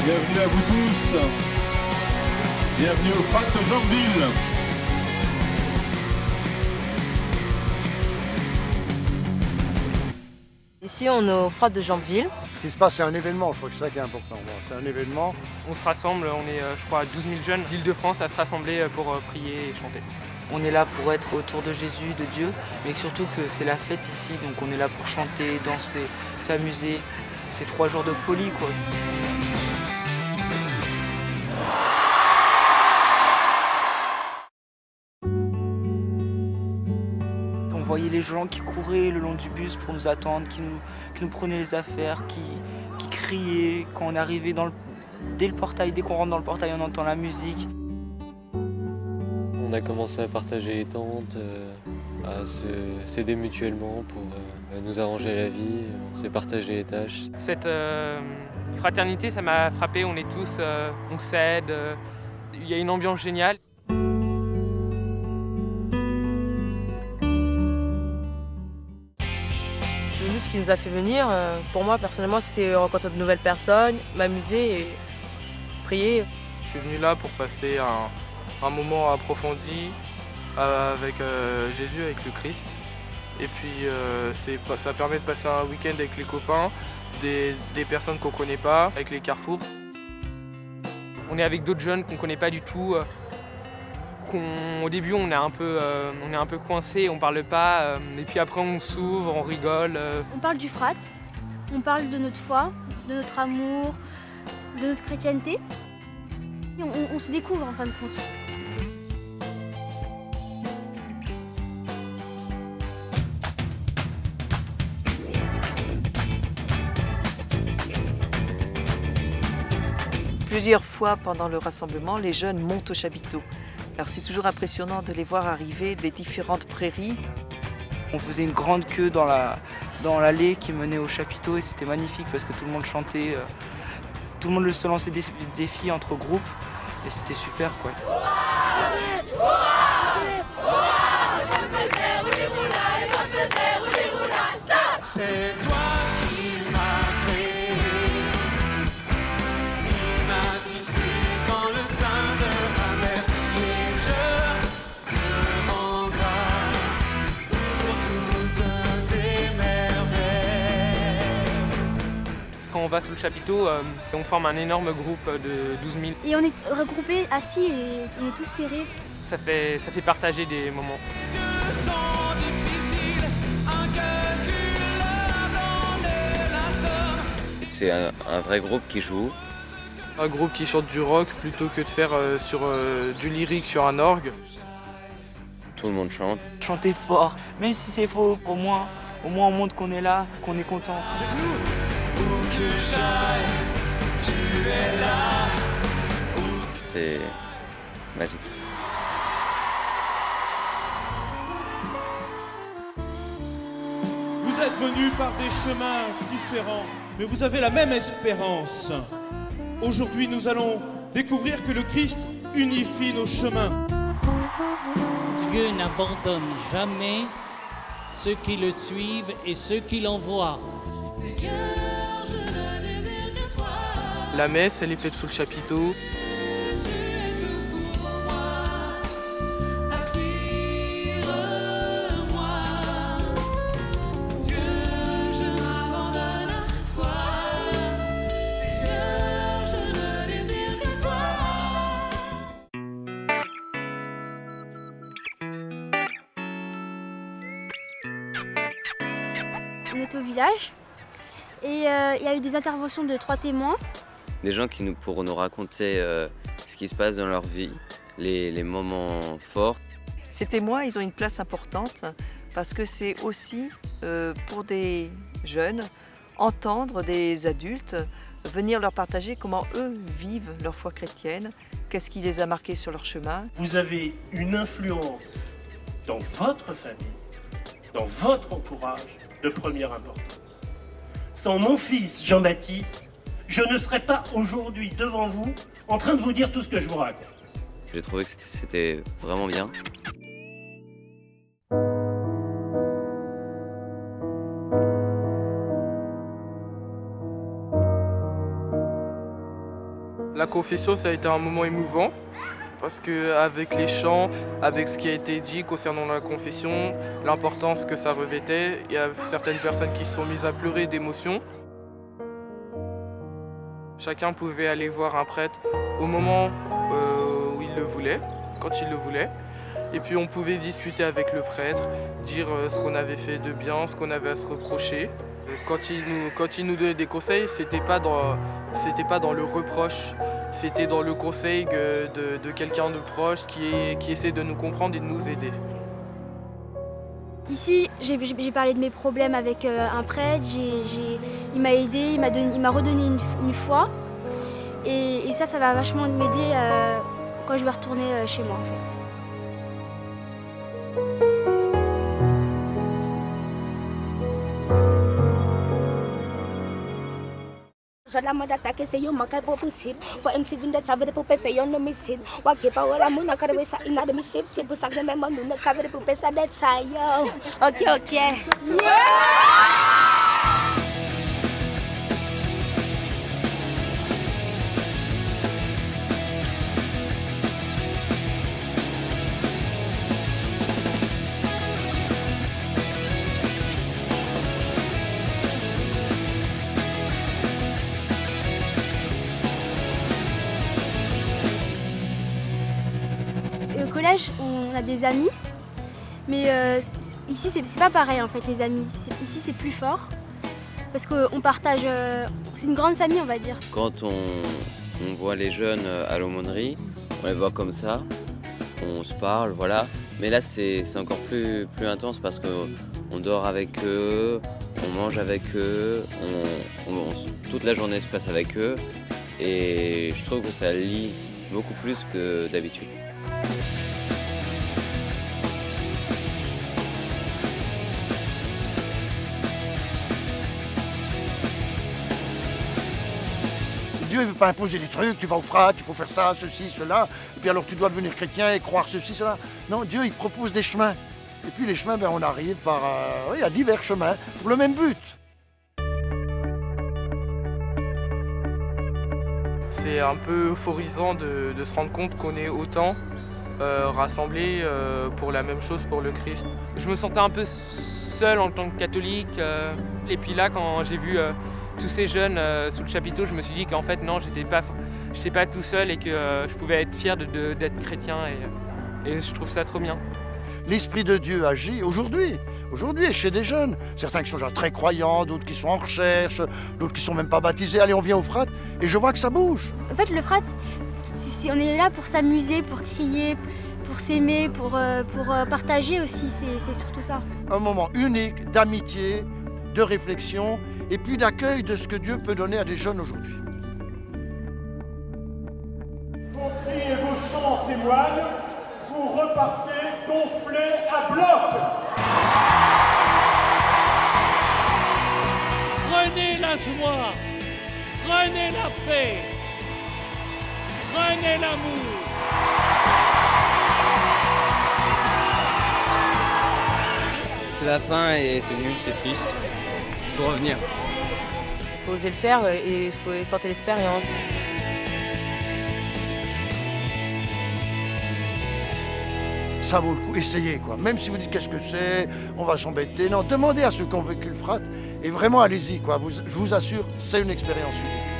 Bienvenue à vous tous. Bienvenue au Frat de Jambeville. Ici, on est au Frat de Jambeville. Ce qui se passe, c'est un événement, je crois que c'est ça qui est important. Bon, c'est un événement. On se rassemble, on est je crois 12 000 jeunes d'Île-de-France à se rassembler pour prier et chanter. On est là pour être autour de Jésus, de Dieu, mais surtout que c'est la fête ici, donc on est là pour chanter, danser, s'amuser. C'est 3 jours de folie, quoi. On voyait les gens qui couraient le long du bus pour nous attendre, qui nous prenaient les affaires, qui criaient. Quand on arrivait dès le portail, dès qu'on rentre dans le portail, on entend la musique. On a commencé à partager les tentes, à s'aider mutuellement pour nous arranger la vie. On s'est partagé les tâches. Cette fraternité, ça m'a frappé, on est tous, on s'aide, il y a une ambiance géniale. Nous, ce qui nous a fait venir, pour moi, personnellement, c'était rencontrer de nouvelles personnes, m'amuser et prier. Je suis venu là pour passer un moment approfondi avec Jésus, avec le Christ. Et puis ça permet de passer un week-end avec les copains, des personnes qu'on ne connaît pas, avec les carrefours. On est avec d'autres jeunes qu'on ne connaît pas du tout. Au début, on est un peu coincé, on parle pas. Et puis après, on s'ouvre, on rigole. On parle du Frat, on parle de notre foi, de notre amour, de notre chrétienté. Et on se découvre en fin de compte. Plusieurs fois pendant le rassemblement, les jeunes montent au chapiteau. Alors c'est toujours impressionnant de les voir arriver des différentes prairies. On faisait une grande queue dans l'allée qui menait au chapiteau et c'était magnifique parce que tout le monde chantait. Tout le monde se lançait des défis entre groupes et c'était super, quoi. C'est toi qui m'as créé, qui m'as tissé dans le sein de ma mère. Et je te rends grâce pour toutes tes merveilles. Quand on va sous le chapiteau, on forme un énorme groupe de 12 000. Et on est regroupés, assis et on est tous serrés. Ça fait partager des moments. C'est un vrai groupe qui joue. Un groupe qui chante du rock plutôt que de faire du lyrique sur un orgue. Tout le monde chante. Chanter fort, même si c'est faux, au moins on montre qu'on est là, qu'on est content. Avec nous, où que j'aille, tu es là. C'est magique. Vous êtes venus par des chemins différents, mais vous avez la même espérance. Aujourd'hui, nous allons découvrir que le Christ unifie nos chemins. Dieu n'abandonne jamais ceux qui le suivent et ceux qui l'envoient. La messe, elle est faite sous le chapiteau. On était au village et il y a eu des interventions de 3 témoins. Des gens qui pourront nous raconter ce qui se passe dans leur vie, les moments forts. Ces témoins, ils ont une place importante parce que c'est aussi pour des jeunes entendre des adultes venir leur partager comment eux vivent leur foi chrétienne, qu'est-ce qui les a marqués sur leur chemin. Vous avez une influence dans votre famille, dans votre entourage de première importance. Sans mon fils Jean-Baptiste, je ne serais pas aujourd'hui devant vous en train de vous dire tout ce que je vous raconte. J'ai trouvé que c'était vraiment bien. La confession, ça a été un moment émouvant parce qu'avec les chants, avec ce qui a été dit concernant la confession, l'importance que ça revêtait, il y a certaines personnes qui se sont mises à pleurer d'émotion. Chacun pouvait aller voir un prêtre au moment où il le voulait, quand il le voulait. Et puis on pouvait discuter avec le prêtre, dire ce qu'on avait fait de bien, ce qu'on avait à se reprocher. Quand il nous donnait des conseils, c'était pas dans le reproche, c'était dans le conseil de quelqu'un de proche qui essaie de nous comprendre et de nous aider. Ici, j'ai parlé de mes problèmes avec un prêtre, il m'a aidé, il m'a redonné une foi. Et ça va vachement m'aider quand je vais retourner chez moi en fait. Jala mada take se yo makai po pusip for MC vinda tavere po pe feyon no misid wa kepa ora muna karwe sa ina de misip se bu sakle mema nuna kavere po pe sa det sayo. OK. Au collège, on a des amis, mais ici c'est pas pareil en fait les amis. Ici c'est plus fort parce qu'on partage, c'est une grande famille on va dire. Quand on voit les jeunes à l'aumônerie, on les voit comme ça, on se parle, voilà. Mais là c'est encore plus intense parce qu'on dort avec eux, on mange avec eux, toute la journée se passe avec eux et je trouve que ça lie beaucoup plus que d'habitude. Dieu ne veut pas imposer des trucs, tu vas au frat, il faut faire ça, ceci, cela, et puis alors tu dois devenir chrétien et croire ceci, cela. Non, Dieu il propose des chemins. Et puis les chemins, on arrive par il y a divers chemins pour le même but. C'est un peu euphorisant de se rendre compte qu'on est autant rassemblés pour la même chose, pour le Christ. Je me sentais un peu seul en tant que catholique. Et puis là, quand j'ai vu tous ces jeunes sous le chapiteau, je me suis dit qu'en fait, non, j'étais pas tout seul et que je pouvais être fier d'être chrétien. Et je trouve ça trop bien. L'Esprit de Dieu agit aujourd'hui chez des jeunes. Certains qui sont déjà très croyants, d'autres qui sont en recherche, d'autres qui sont même pas baptisés. Allez, on vient au frat et je vois que ça bouge. En fait, le frat, on est là pour s'amuser, pour crier, pour s'aimer, pour partager aussi, c'est surtout ça. Un moment unique d'amitié, de réflexion et puis d'accueil de ce que Dieu peut donner à des jeunes aujourd'hui. Vos cris et vos chants témoignent, vous repartez gonflés à bloc. Prenez la joie, prenez la paix, prenez l'amour. C'est la fin et c'est nul, c'est triste. Il faut revenir. Il faut oser le faire et il faut tenter l'expérience. Ça vaut le coup, essayez quoi. Même si vous dites qu'est-ce que c'est, on va s'embêter. Non, demandez à ceux qui ont vécu le frat et vraiment allez-y quoi. Je vous assure, c'est une expérience unique.